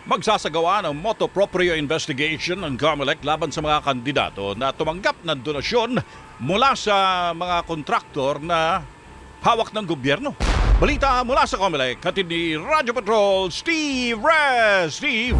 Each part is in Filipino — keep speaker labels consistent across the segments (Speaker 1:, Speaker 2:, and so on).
Speaker 1: Magsasagawa ng motu proprio investigation ng COMELEC laban sa mga kandidato na tumanggap ng donasyon mula sa mga kontraktor na hawak ng gobyerno. Balita mula sa COMELEC, hatid ni Radyo Patrol, Steve Rez. Steve!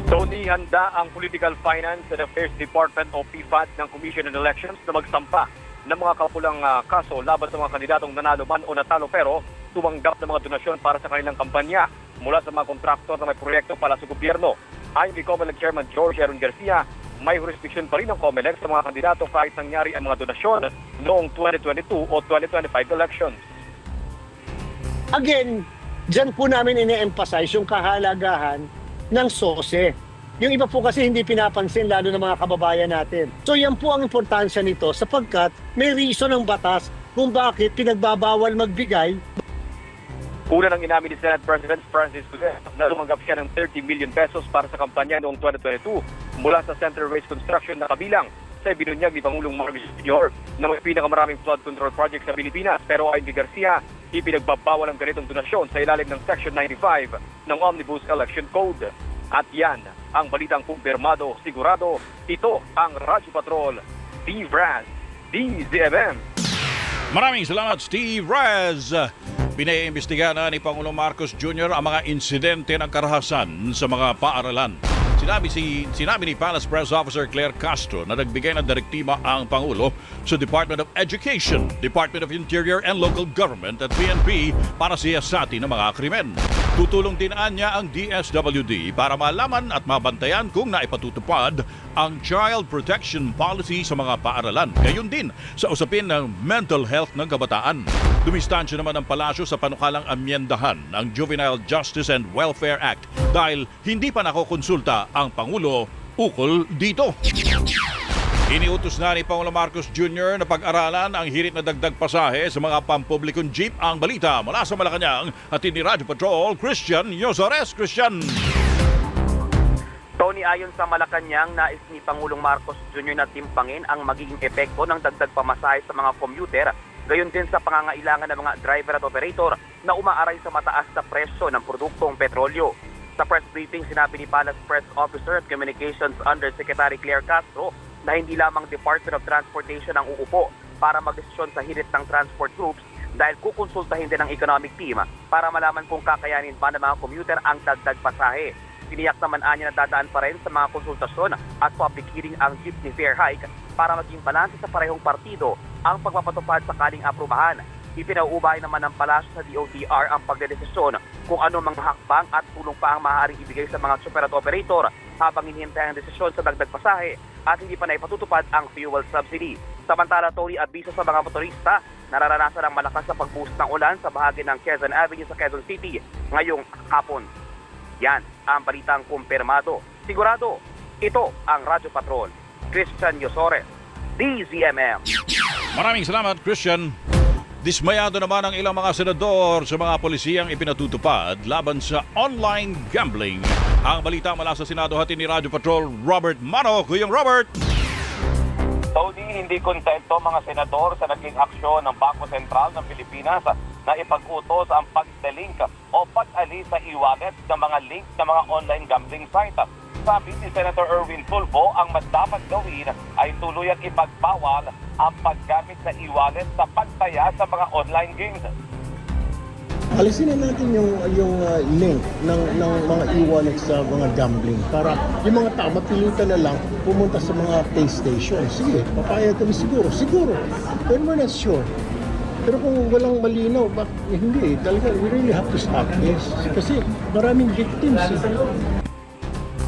Speaker 2: Tony, handa ang Political Finance and Affairs Department o PFAD ng Commission on Elections na magsampa ng mga kapulang kaso laban sa mga kandidatong nanalo man o natalo pero tumanggap ng mga donasyon para sa kanilang kampanya mula sa mga kontraktor na may proyekto para sa gobyerno. Ayon kay COMELEC Chairman George Aaron Garcia, may jurisdiction pa rin ng COMELEC sa mga kandidato kahit nangyari ang mga donasyon noong 2022 o 2025 elections.
Speaker 3: Again, dyan po namin ine-emphasize yung kahalagahan ng SOSE. Yung iba po kasi hindi pinapansin lalo ng mga kababayan natin. So yan po ang importansya nito sapagkat may reason ng batas kung bakit pinagbabawal magbigay.
Speaker 2: Una nang inamin ni Senate President Francis Jose na tumanggap siya ng 30 million pesos para sa kampanya noong 2022 mula sa Center Race Construction na kabilang sa ibinunyag ni Pangulong Marcos Jr. na may pinakamaraming flood control project sa Pilipinas. Pero ayon kay Garcia, ipinagbabawal ang ganitong donasyon sa ilalim ng Section 95 ng Omnibus Election Code. At yan ang balitang kumpirmado, sigurado, ito ang Radyo Patrol, Steve Raz, DZMM.
Speaker 1: Maraming salamat, Steve Rez. Pinaiimbestigahan na ni Pangulong Marcos Jr. ang mga insidente ng karahasan sa mga paaralan. Sinabi ni Palace Press Officer Claire Castro na nagbigay ng direktiba ang Pangulo sa Department of Education, Department of Interior and Local Government at PNP para siyasati ng mga krimen. Tutulong din niya ang DSWD para malaman at mabantayan kung naipatutupad ang Child Protection Policy sa mga paaralan. Gayon din sa usapin ng mental health ng kabataan. Dumistansya naman ang palasyo sa panukalang amyendahan ng Juvenile Justice and Welfare Act dahil hindi pa nakokonsulta ang Pangulo ukol dito. Iniutos na ni Pangulong Marcos Jr. na pag-aralan ang hirit na dagdag pasahe sa mga pampublikong jeep. Ang balita mula sa Malacanang at ni Radyo Patrol, Christian Yosores. Christian!
Speaker 4: Tony, ayon sa Malacanang, nais ni Pangulong Marcos Jr. na timpangin ang magiging epekto ng dagdag pamasahe sa mga commuter, gayon din sa pangangailangan ng mga driver at operator na umaaray sa mataas na presyo ng produktong petrolyo. Sa press briefing, sinabi ni Palace Press Officer at Communications Undersecretary Claire Castro na hindi lamang Department of Transportation ang uupo para magdesisyon sa hirit ng transport groups dahil kukonsultahin din ng economic team para malaman kung kakayanin pa ng mga commuter ang dagdag pasahe. Tiniyak naman niya na dadaan pa rin sa mga konsultasyon at public hearing ang jeepney fare hike para maging balanse sa parehong partido ang pagpapatupad sakaling aprubahan. Ipinauubay naman ng palasyo sa DOTR ang pagdedesisyon kung ano mga hakbang at tulong pa ang maaaring ibigay sa mga super at operator habang hinihintay ang desisyon sa dagdag pasahe at hindi pa naipatutupad ang fuel subsidy. Samantala, Tony, abiso sa mga motorista, nararanasan ang malakas na pagbuhos ng ulan sa bahagi ng Quezon Avenue sa Quezon City ngayong hapon. Yan ang balitang kumpirmado. Sigurado, ito ang Radyo Patrol. Christian Yosores, DZMM.
Speaker 1: Maraming salamat, Christian. Dismayado naman ang ilang mga senador sa mga polisiyang ipinatutupad laban sa online gambling. Ang balita mula sa Senado, hatid ni Radyo Patrol, Robert Mano. Kuyang Robert!
Speaker 2: Tony, hindi kontento mga senador sa naging aksyon ng Bangko Sentral ng Pilipinas na ipag-utos ang pag-delink o pag-alis sa e-wallet ng mga link ng mga online gambling site. Sabi ni Senator Erwin Tulfo, ang mas dapat gawin ay tuluyang ipagbawal ang paggamit sa e-wallet sa pagtaya sa mga online games.
Speaker 5: Alisin na natin yung link ng mga e-wallet sa mga gambling para yung mga tao mapilitan na lang pumunta sa mga pay station. Sige, papayag kami siguro. Pero we're not sure. Pero kung walang malinaw, hindi. Talaga, we really have to stop this. Kasi maraming victims.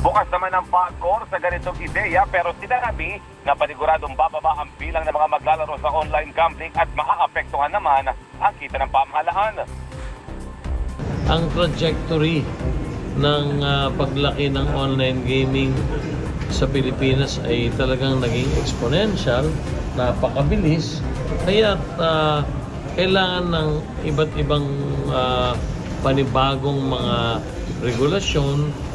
Speaker 2: Bukas naman ang pagkor sa ganitong ideya pero sinabi na paniguradong bababa ang bilang ng mga maglalaro sa online gambling at maaapektuhan naman ang kita ng pamahalaan.
Speaker 6: Ang trajectory ng paglaki ng online gaming sa Pilipinas ay talagang naging exponential, napakabilis. Kaya kailangan ng iba't ibang panibagong mga regulasyon.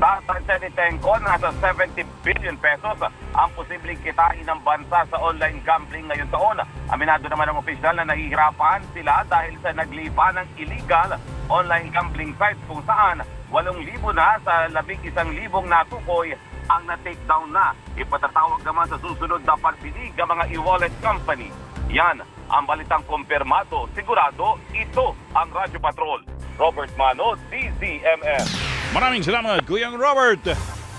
Speaker 4: Sa tansya ni Tengko, nasa 70 billion pesos ang posibleng kitain ng bansa sa online gambling ngayong taon. Aminado naman ng opisyal na nahihirapan sila dahil sa naglipa ng illegal online gambling sites kung saan 8,000 na sa 11,000 natukoy ang na-take down na. Ipatatawag naman sa susunod na pagdinig ang mga e-wallet company. Yan ang balitang kumpirmado. Sigurado, ito ang Radyo Patrol. Robert Mano, DZMM.
Speaker 1: Maraming salamat, Kuyang Robert.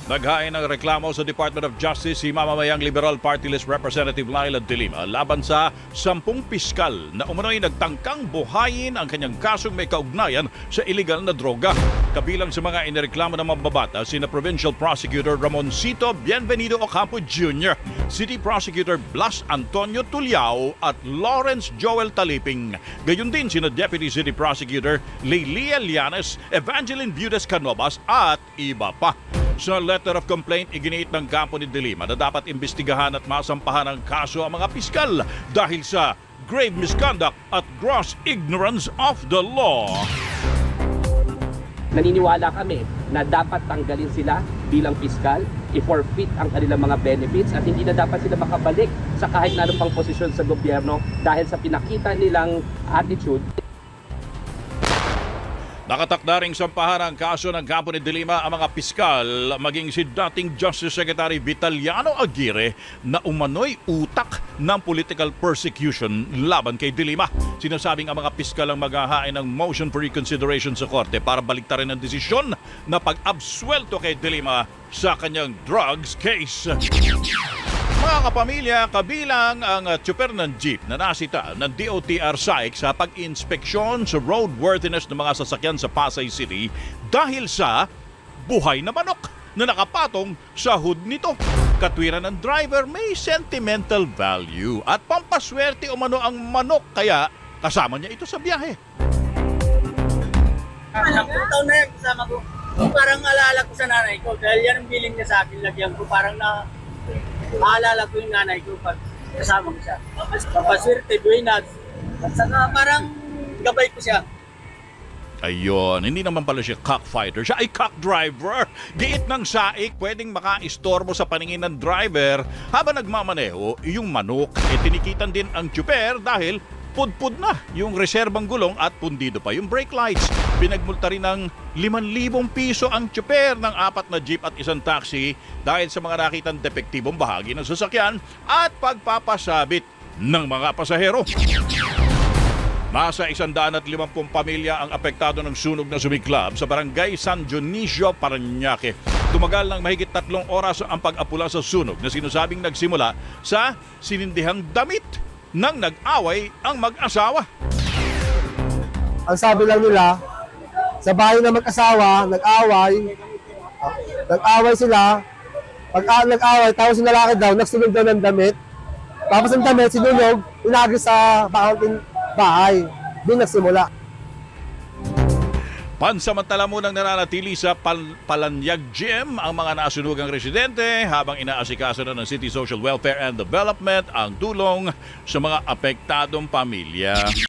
Speaker 1: Naghain ng reklamo sa Department of Justice si mamamayang Liberal Party List Representative Laila de Lima laban sa 10 piskal na umano'y nagtangkang buhayin ang kanyang kasong may kaugnayan sa illegal na droga. Kabilang sa mga inireklamo ng mambabata sina Provincial Prosecutor Ramoncito Bienvenido Ocampo Jr., City Prosecutor Blas Antonio Tuliao at Lawrence Joel Taliping. Gayon din sina Deputy City Prosecutor Leilia Llanes, Evangeline Viudes Canovas at iba pa. Sa letter of complaint, iginiit ng kampo ni De Lima na dapat imbestigahan at masampahan ng kaso ang mga piskal dahil sa grave misconduct at gross ignorance of the law.
Speaker 7: Naniniwala kami na dapat tanggalin sila bilang piskal, i-forfeit ang kanilang mga benefits at hindi na dapat sila makabalik sa kahit na anong pang posisyon sa gobyerno dahil sa pinakita nilang attitude.
Speaker 1: Nakatakda ring sampahan ang kaso ng kampo ni De Lima ang mga piskal maging si dating Justice Secretary Vitaliano Aguirre na umano'y utak ng political persecution laban kay De Lima. Sinasabing ang mga piskal ang maghahain ng motion for reconsideration sa korte para baliktarin ang desisyon na pag-absuelto kay De Lima sa kanyang drugs case. Mga kapamilya, kabilang ang tsuper ng jeep na nasita ng DOTR SAIC sa pag-inspeksyon sa roadworthiness ng mga sasakyan sa Pasay City dahil sa buhay na manok na nakapatong sa hood nito. Katwiran ng driver, may sentimental value at pampaswerte umano ang manok kaya kasama niya ito sa biyahe.
Speaker 8: Ilang taon na yan kasama ko. Parang alala ko sa nanay ko dahil yan ang biling niya sa akin. Lagyan ko parang maalala ko yung nanay ko pag kasama ko siya. Papaswerte, buwinas. At saka parang gabay ko siya.
Speaker 1: Ayun, hindi naman pala siya cockfighter. Siya ay cock driver. Giit ng saik, pwedeng makaistorbo sa paningin ng driver habang nagmamaneho yung manok. Tinikitan din ang tsuper dahil pudpud na yung reserbang gulong at pundido pa yung brake lights. Pinagmulta rin ng 5,000 piso ang tsuper ng 4 na jeep at 1 taxi dahil sa mga nakitang depektibong bahagi ng sasakyan at pagpapasabit ng mga pasahero. Nasa 150 pamilya ang apektado ng sunog na sumiklab sa barangay San Dionisio, Parañaque. Tumagal ng mahigit 3 oras ang pag-apula sa sunog na sinasabing nagsimula sa sinindihang damit nang nag-away ang mag-asawa.
Speaker 9: Ang sabi lang nila, sa bahay na mag-asawa, nag-away sila. Pag nag-away, tapos yung lalaki daw, nagsunog daw ng damit. Tapos ang damit, sinunog, inagis sa bahay. Doon nagsimula.
Speaker 1: Pansamantala munang nananatili sa Palanyag Gym ang mga nasunugang residente habang inaasikaso na ng City Social Welfare and Development ang tulong sa mga apektadong pamilya.